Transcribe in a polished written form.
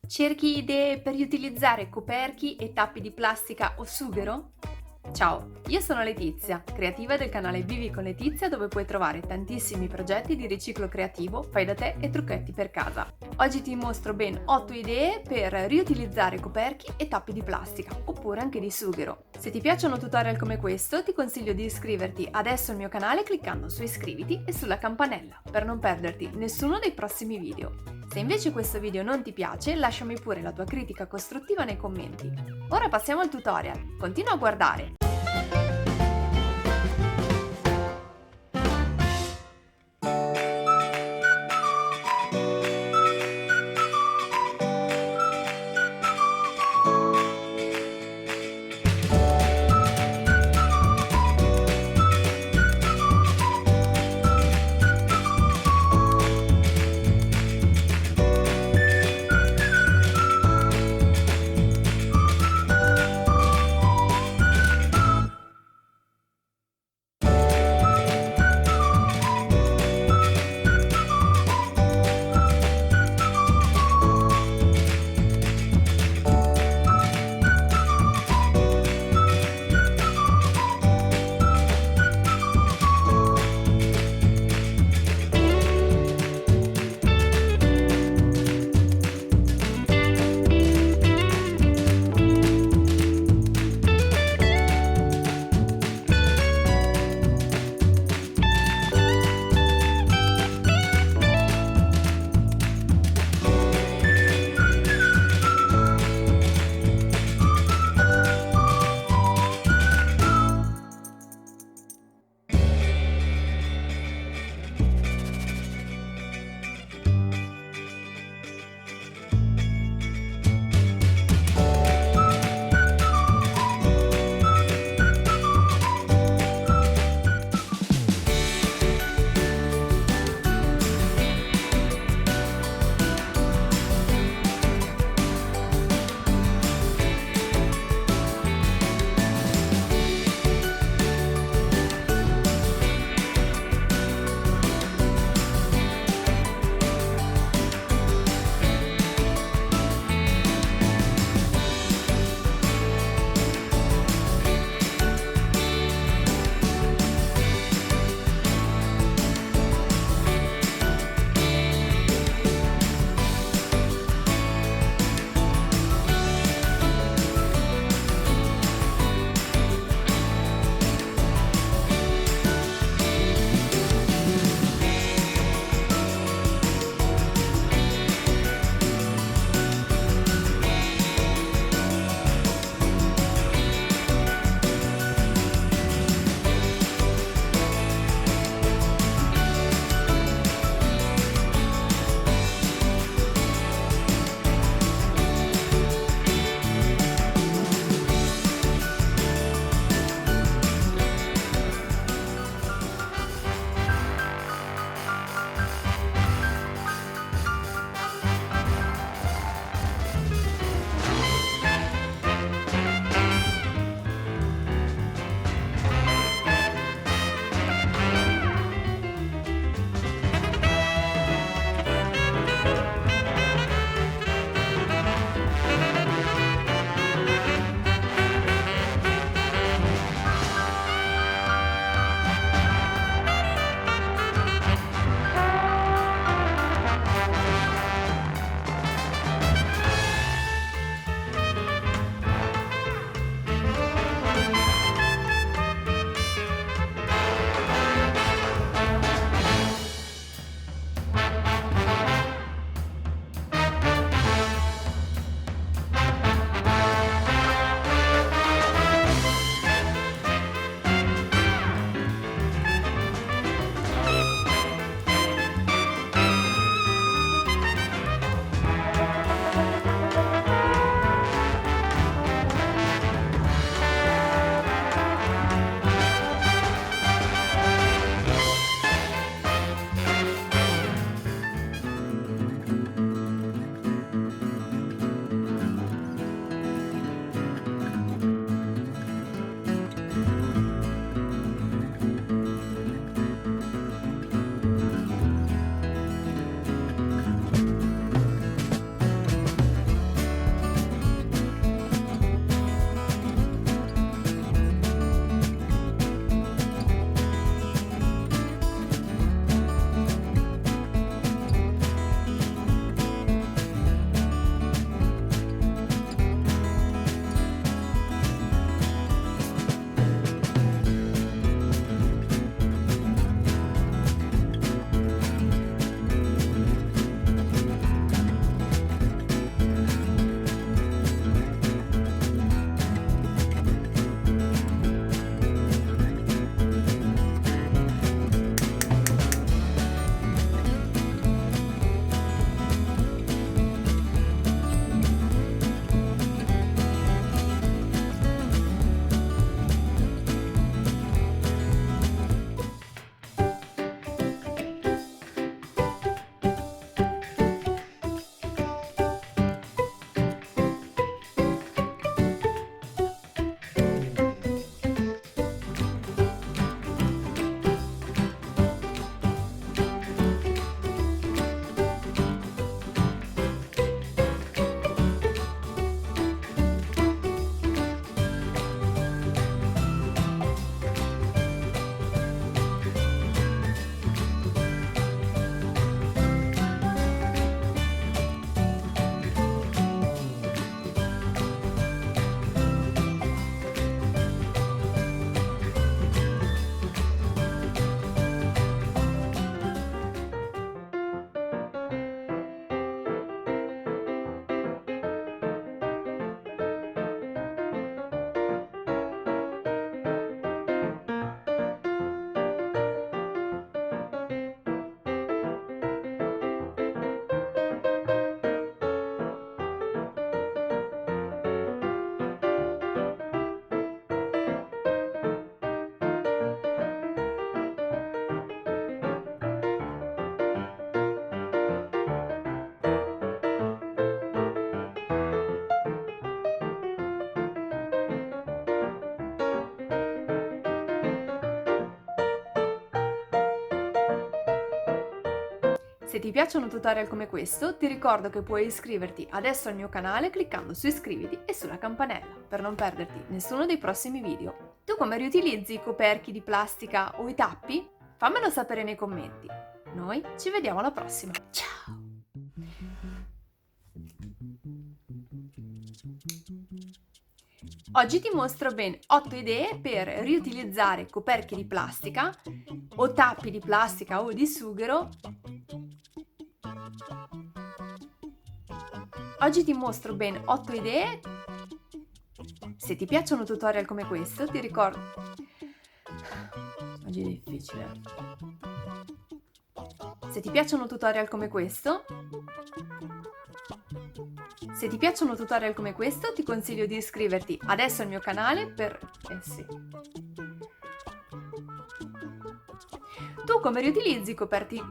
Cerchi idee per riutilizzare coperchi e tappi di plastica o sughero? Ciao, io sono Letizia, creativa del canale Vivi con Letizia dove puoi trovare tantissimi progetti di riciclo creativo, fai da te e trucchetti per casa. Oggi ti mostro ben 8 idee per riutilizzare coperchi e tappi di plastica, oppure anche di sughero. Se ti piacciono tutorial come questo, ti consiglio di iscriverti adesso al mio canale cliccando su iscriviti e sulla campanella per non perderti nessuno dei prossimi video. Se invece questo video non ti piace, lasciami pure la tua critica costruttiva nei commenti. Ora passiamo al tutorial. Continua a guardare! Se ti piacciono tutorial come questo, ti ricordo che puoi iscriverti adesso al mio canale cliccando su iscriviti e sulla campanella per non perderti nessuno dei prossimi video. Tu come riutilizzi i coperchi di plastica o i tappi? Fammelo sapere nei commenti. Noi ci vediamo alla prossima. Ciao! Oggi ti mostro ben 8 idee per riutilizzare coperchi di plastica o tappi di plastica o di sughero. Oggi ti mostro ben 8 idee. Se ti piacciono tutorial come questo, ti ricordo... Oggi è difficile. Se ti piacciono tutorial come questo... Se ti piacciono tutorial come questo, ti consiglio di iscriverti adesso al mio canale per... sì. Tu come riutilizzi i coperti